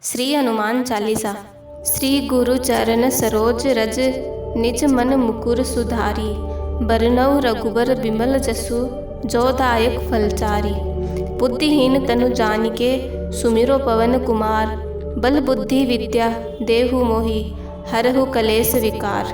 श्री हनुमान चालीसा। श्री गुरु चरण सरोज रज, निज मन मुकुर सुधारी। बरनउँ रघुबर बिमल जसु, जो दायक फलचारी। बुद्धिहीन तनु जानिके, सुमिरो पवन कुमार। बल बुद्धि विद्या देहु मोहि, हरहु कलेस विकार।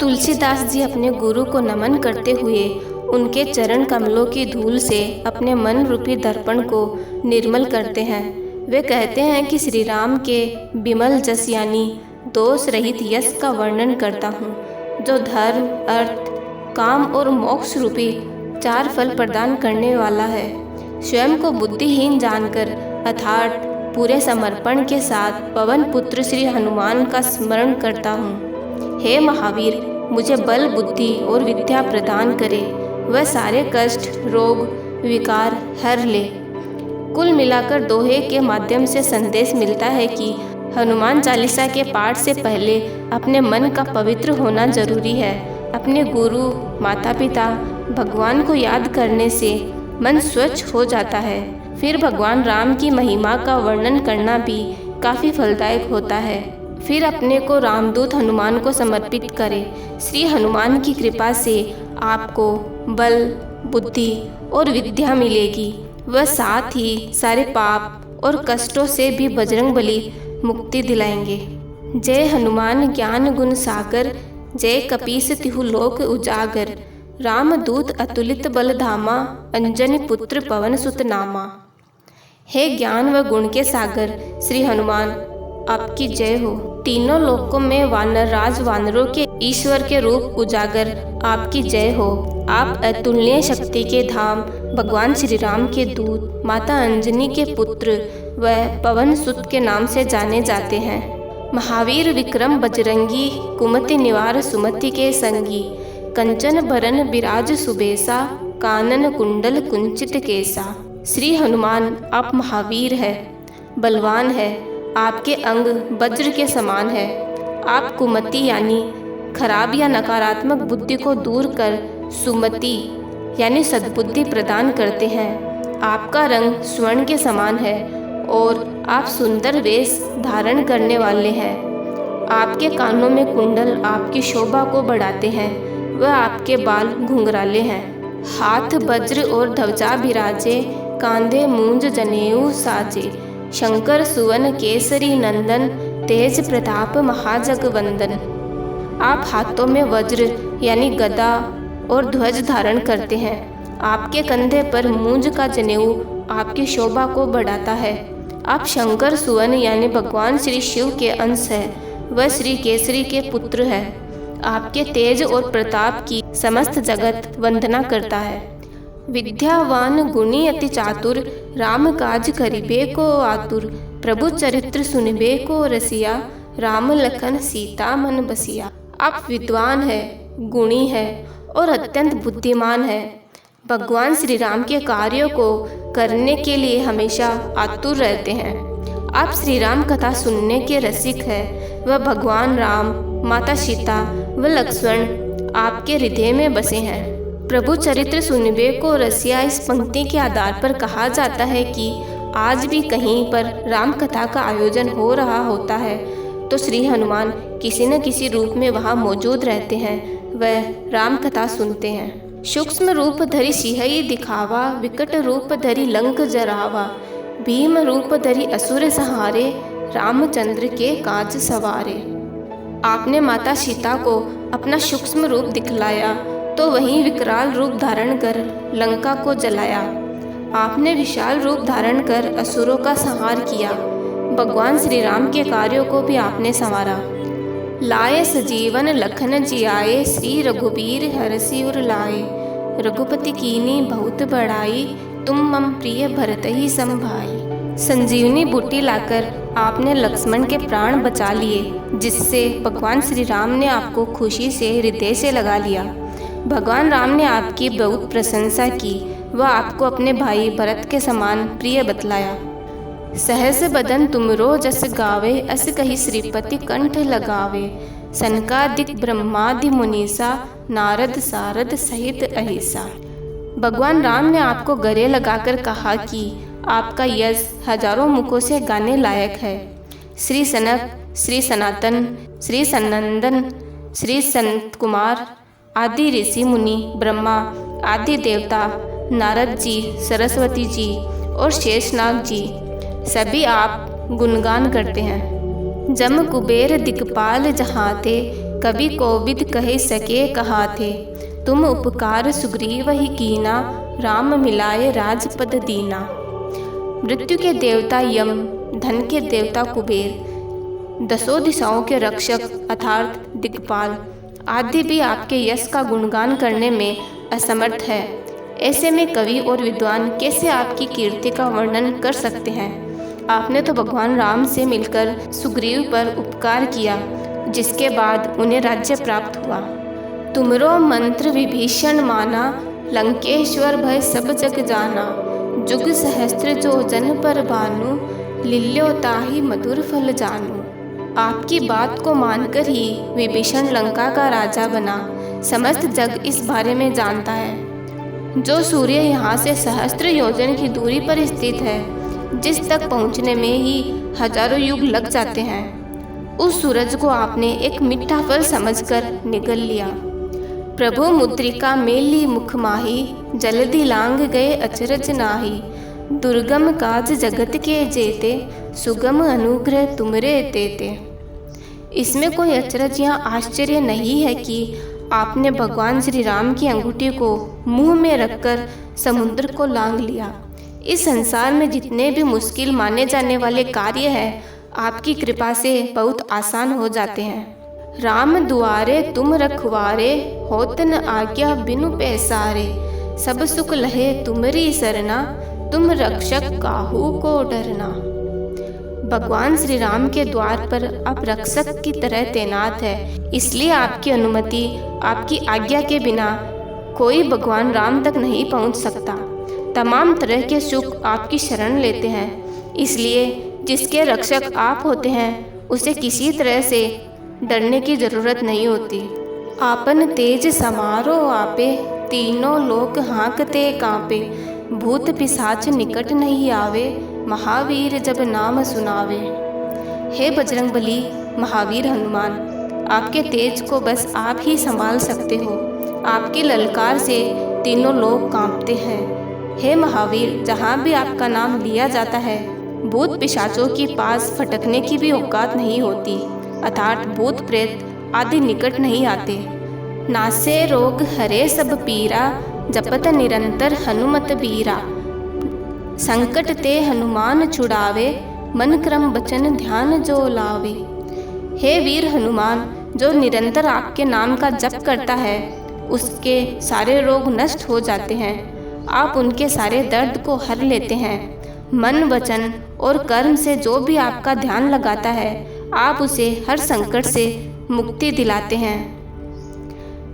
तुलसीदास जी अपने गुरु को नमन करते हुए उनके चरण कमलों की धूल से अपने मन रूपी दर्पण को निर्मल करते हैं। वे कहते हैं कि श्री राम के बिमल जस यानी दोष रहित यश का वर्णन करता हूँ, जो धर्म, अर्थ, काम और मोक्ष रूपी 4 फल प्रदान करने वाला है। स्वयं को बुद्धिहीन जानकर अर्थात पूरे समर्पण के साथ पवन पुत्र श्री हनुमान का स्मरण करता हूँ। हे महावीर, मुझे बल, बुद्धि और विद्या प्रदान करे, वह सारे कष्ट, रोग, विकार हर ले। कुल मिलाकर दोहे के माध्यम से संदेश मिलता है कि हनुमान चालीसा के पाठ से पहले अपने मन का पवित्र होना जरूरी है। अपने गुरु, माता पिता, भगवान को याद करने से मन स्वच्छ हो जाता है। फिर भगवान राम की महिमा का वर्णन करना भी काफ़ी फलदायक होता है। फिर अपने को रामदूत हनुमान को समर्पित करें। श्री हनुमान की कृपा से आपको बल, बुद्धि और विद्या मिलेगी। वह साथ ही सारे पाप और कष्टों से भी बजरंगबली मुक्ति दिलाएंगे। जय हनुमान ज्ञान गुण सागर, जय कपीस तिहु लोक उजागर। रामदूत अतुलित बल धामा, अंजनी पुत्र पवन सुत नामा। हे ज्ञान व गुण के सागर श्री हनुमान, आपकी जय हो। तीनों लोकों में वानर राज वानरों के ईश्वर के रूप उजागर, आपकी जय हो। आप अतुलनीय शक्ति के धाम, भगवान श्री राम के दूत, माता अंजनी के पुत्र व पवन सुत के नाम से जाने जाते हैं। महावीर विक्रम बजरंगी, कुमति निवार सुमति के संगी। कंचन बरन बिराज सुबेसा, कानन कुंडल कुंचित केसा। श्री हनुमान, आप महावीर है, बलवान है। आपके अंग वज्र के समान है। आप कुमति यानी खराब या नकारात्मक बुद्धि को दूर कर सुमति यानी सद्बुद्धि प्रदान करते हैं। आपका रंग स्वर्ण के समान है और आप सुंदर वेश धारण करने वाले हैं। आपके कानों में कुंडल आपकी शोभा को बढ़ाते हैं। वह आपके बाल घुंघराले हैं। हाथ वज्र और ध्वजा बिराजे, कांधे मूंज जनेऊ साजे। शंकर सुवन केसरी नंदन, तेज प्रताप महाजगवंदन। आप हाथों में वज्र यानी गदा और ध्वज धारण करते हैं। आपके कंधे पर मूंज का जनेऊ आपकी शोभा को बढ़ाता है। आप शंकर सुवन यानी भगवान श्री शिव के अंश हैं। वह श्री केसरी के पुत्र है। आपके तेज और प्रताप की समस्त जगत वंदना करता है। विद्यावान गुणी अति चातुर, राम काज करिबे को आतुर। प्रभु चरित्र सुनिबे को रसिया, राम लखन सीता मन बसिया। आप विद्वान है, गुणी है और अत्यंत बुद्धिमान है। भगवान श्री राम के कार्यों को करने के लिए हमेशा आतुर रहते हैं। आप श्री राम कथा सुनने के रसिक हैं। वह भगवान राम, माता सीता व लक्ष्मण आपके हृदय में बसे हैं। प्रभु चरित्र सुनिबे को रसिया इस पंक्ति के आधार पर कहा जाता है कि आज भी कहीं पर राम कथा का आयोजन हो रहा होता है तो श्री हनुमान किसी न किसी रूप में वहाँ मौजूद रहते हैं। वह राम कथा सुनते हैं। सूक्ष्म रूप धरि सिंहई दिखावा, विकट रूप धरि लंक जरावा। भीम रूप धरि असुर सहारे, रामचंद्र के काज सवारे। आपने माता सीता को अपना सूक्ष्म रूप दिखलाया तो वहीं विकराल रूप धारण कर लंका को जलाया। आपने विशाल रूप धारण कर असुरों का संहार किया। भगवान श्री राम के कार्यों को भी आपने संवारा। लाए सजीवन लखन जियाए, श्री रघुबीर हरषि उर लाए। रघुपति कीनी बहुत बड़ाई, तुम मम प्रिय भरत ही संभाई। संजीवनी बूटी लाकर आपने लक्ष्मण के प्राण बचा लिए, जिससे भगवान श्री राम ने आपको खुशी से हृदय से लगा लिया। भगवान राम ने आपकी बहुत प्रशंसा की। वह आपको अपने भाई भरत के समान प्रिय बतलाया। सहस बदन तुमरो जस गावे, अस कही श्रीपति कंठ लगावे। सनकादिक ब्रह्मादि मुनीसा, नारद सारद सहित अहिसा। भगवान राम ने आपको गले लगाकर कहा कि आपका यश हजारों मुखों से गाने लायक है। श्री सनक, श्री सनातन, श्री सनंदन, श्री संत कुमार आदि ऋषि मुनि, ब्रह्मा आदि देवता, नारद जी, सरस्वती जी और शेषनाग जी सभी आप गुणगान करते हैं। जम कुबेर दिक्पाल जहाँ थे, कभी कोविद कह सके कहा थे। तुम उपकार सुग्रीव ही कीना, राम मिलाए राजपद दीना। मृत्यु के देवता यम, धन के देवता कुबेर, दसों दिशाओं के रक्षक अर्थात दिक्पाल आदि भी आपके यश का गुणगान करने में असमर्थ है। ऐसे में कवि और विद्वान कैसे आपकी कीर्ति का वर्णन कर सकते हैं। आपने तो भगवान राम से मिलकर सुग्रीव पर उपकार किया, जिसके बाद उन्हें राज्य प्राप्त हुआ। तुमरो मंत्र विभीषण माना, लंकेश्वर भय सब जग जाना। जुग सहस्त्र जो जन पर भानु, लिल्यो ताहि मधुर फल जानू। आपकी बात को मानकर ही विभीषण लंका का राजा बना। समस्त जग इस बारे में जानता है। जो सूर्य यहाँ से सहस्त्र योजन की दूरी पर स्थित है, जिस तक पहुँचने में ही हजारों युग लग जाते हैं, उस सूरज को आपने एक मीठा फल समझकर निगल लिया। प्रभु मुद्रिका मेली मुख माही, जल्दी लांग गए अचरज नाही। दुर्गम काज जगत के जेते, सुगम अनुग्रह तुमरे तेते। इसमें कोई अचरज या आश्चर्य नहीं है कि आपने भगवान श्री राम की अंगूठी को मुंह में रखकर समुद्र को लांग लिया। इस संसार में जितने भी मुश्किल माने जाने वाले कार्य हैं, आपकी कृपा से बहुत आसान हो जाते हैं। राम दुआरे तुम रखवारे, होत न आज्ञा बिनु पैसारे। सब सुख लहे तुमरी सरना, तुम रक्षक काहू को डरना। भगवान श्री राम के द्वार पर आप रक्षक की तरह तैनात है, इसलिए आपकी अनुमति, आपकी आज्ञा के बिना कोई भगवान राम तक नहीं पहुंच सकता। तमाम तरह के सुख आपकी शरण लेते हैं, इसलिए जिसके रक्षक आप होते हैं उसे किसी तरह से डरने की जरूरत नहीं होती। आपन तेज समारो आपे, तीनों लोक हाँकते कांपे। भूत पिशाच निकट नहीं आवे, महावीर जब नाम सुनावे। हे बजरंगबली, महावीर हनुमान, आपके तेज को बस आप ही संभाल सकते हो। आपकी ललकार से तीनों लोग कांपते हैं। हे महावीर, जहाँ भी आपका नाम लिया जाता है, भूत पिशाचों के पास फटकने की भी औकात नहीं होती, अर्थात भूत प्रेत आदि निकट नहीं आते। नासे रोग हरे सब पीरा, जपत निरंतर हनुमत बीरा। संकट ते हनुमान छुड़ावे, मन क्रम बचन ध्यान जो लावे। हे वीर हनुमान, जो निरंतर आपके नाम का जप करता है, उसके सारे रोग नष्ट हो जाते हैं। आप उनके सारे दर्द को हर लेते हैं। मन, वचन और कर्म से जो भी आपका ध्यान लगाता है, आप उसे हर संकट से मुक्ति दिलाते हैं।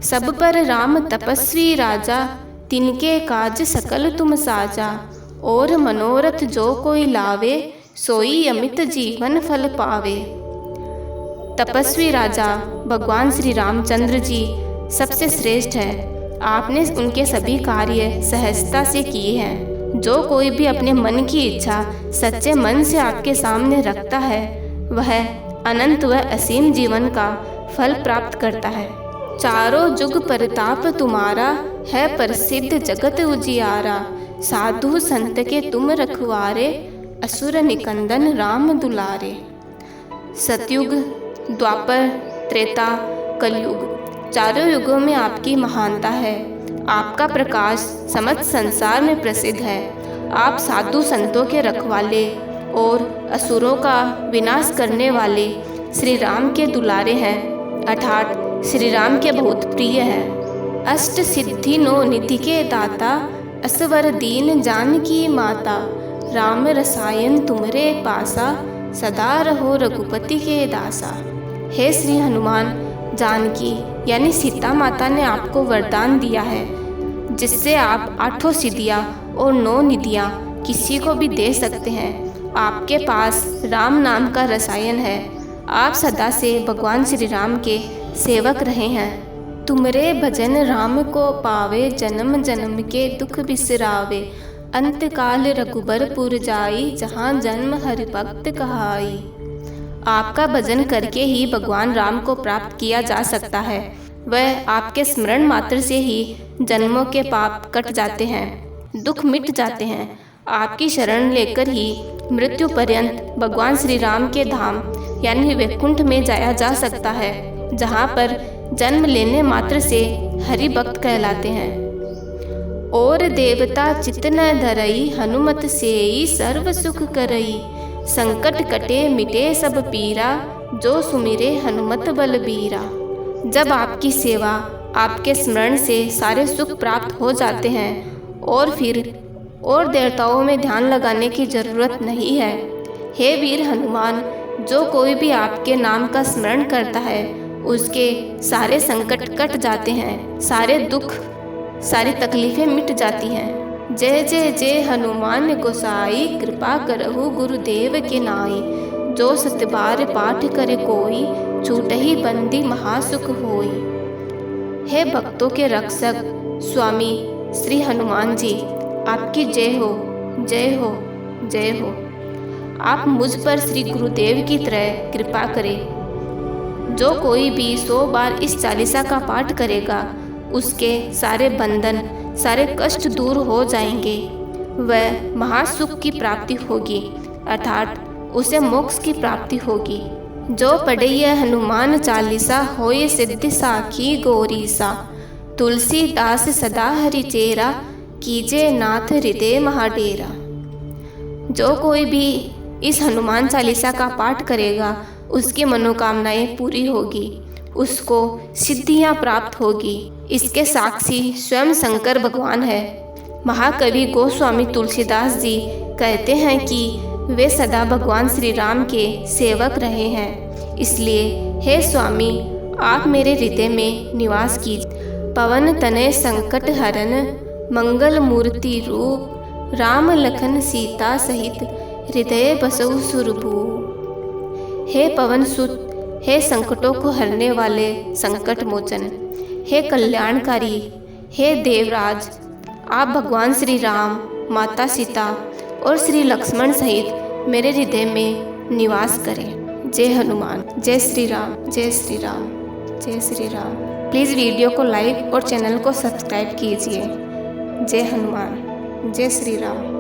सब पर राम तपस्वी राजा, तिनके काज सकल तुम साजा। और मनोरथ जो कोई लावे, सोई अमित जीवन फल पावे। तपस्वी राजा भगवान श्री रामचंद्र जी सबसे श्रेष्ठ है। आपने उनके सभी कार्य सहजता से किए हैं। जो कोई भी अपने मन की इच्छा सच्चे मन से आपके सामने रखता है, वह अनंत व असीम जीवन का फल प्राप्त करता है। चारों जुग परताप तुम्हारा, है प्रसिद्ध जगत उजियारा। साधु संत के तुम रखवारे, असुर निकंदन राम दुलारे। सतयुग, द्वापर, त्रेता, कलयुग, चारों युगों में आपकी महानता है। आपका प्रकाश समस्त संसार में प्रसिद्ध है। आप साधु संतों के रखवाले और असुरों का विनाश करने वाले श्री राम के दुलारे हैं, अर्थात श्री राम के बहुत प्रिय हैं। अष्ट सिद्धि नो निधि के दाता, असवर दीन जानकी माता। राम रसायन तुमरे पासा, सदा रहो रघुपति के दासा। हे श्री हनुमान, जानकी यानी सीता माता ने आपको वरदान दिया है, जिससे आप 8 सिद्धियाँ और 9 निधियाँ किसी को भी दे सकते हैं। आपके पास राम नाम का रसायन है। आप सदा से भगवान श्री राम के सेवक रहे हैं। तुमरे भजन राम को पावे, जन्म जन्म के दुख बिसरावे। अंत काल रघुबर पुर जाई, जहाँ जन्म हरि भक्त कहाई। आपका भजन करके ही भगवान राम को प्राप्त किया जा सकता है। वह आपके स्मरण मात्र से ही जन्मों के पाप कट जाते हैं, दुख मिट जाते हैं। आपकी शरण लेकर ही मृत्यु पर्यंत भगवान श्री राम के धाम यानी वैकुंठ में जाया जा सकता है, जहाँ पर जन्म लेने मात्र से हरि भक्त कहलाते हैं। और देवता चित न धरई, हनुमत सेई सर्व सुख करई। संकट कटे मिटे सब पीरा, जो सुमिरे हनुमत बलबीरा। जब आपकी सेवा, आपके स्मरण से सारे सुख प्राप्त हो जाते हैं और फिर और देवताओं में ध्यान लगाने की जरूरत नहीं है। हे वीर हनुमान, जो कोई भी आपके नाम का स्मरण करता है उसके सारे संकट कट जाते हैं, सारे दुख, सारी तकलीफें मिट जाती हैं। जय जय जय हनुमान गोसाई, कृपा करहु गुरुदेव के नाई। जो सतबार पाठ करे कोई, छूटहि बंदी महासुख होई। हे भक्तों के रक्षक स्वामी श्री हनुमान जी, आपकी जय हो, जय हो, जय हो। आप मुझ पर श्री गुरुदेव की तरह कृपा करें। जो कोई भी 100 बार इस चालीसा का पाठ करेगा उसके सारे बंधन, सारे कष्ट दूर हो जाएंगे। वह महासुख की प्राप्ति होगी, अर्थात उसे मोक्ष की प्राप्ति होगी। जो पढ़े यह हनुमान चालीसा, होए सिद्धि साखी गौरीसा। तुलसीदास सदा हरि चेरा, कीजे नाथ हृदय महाडेरा। जो कोई भी इस हनुमान चालीसा का पाठ करेगा उसकी मनोकामनाएं पूरी होगी, उसको सिद्धियां प्राप्त होगी। इसके साक्षी स्वयं शंकर भगवान है। महाकवि गोस्वामी तुलसीदास जी कहते हैं कि वे सदा भगवान श्री राम के सेवक रहे हैं। इसलिए हे स्वामी, आप मेरे हृदय में निवास कीजिए। पवन तनय संकट हरन, मंगल मूर्ति रूप। राम लखन सीता सहित, हृदय बसहु सुरभूप। हे पवन सुत, हे संकटों को हरने वाले संकट मोचन, हे कल्याणकारी, हे देवराज, आप भगवान श्री राम, माता सीता और श्री लक्ष्मण सहित मेरे हृदय में निवास करें। जय हनुमान, जय श्री राम, जय श्री राम, जय श्री राम। प्लीज़ वीडियो को लाइक और चैनल को सब्सक्राइब कीजिए। जय हनुमान, जय श्री राम।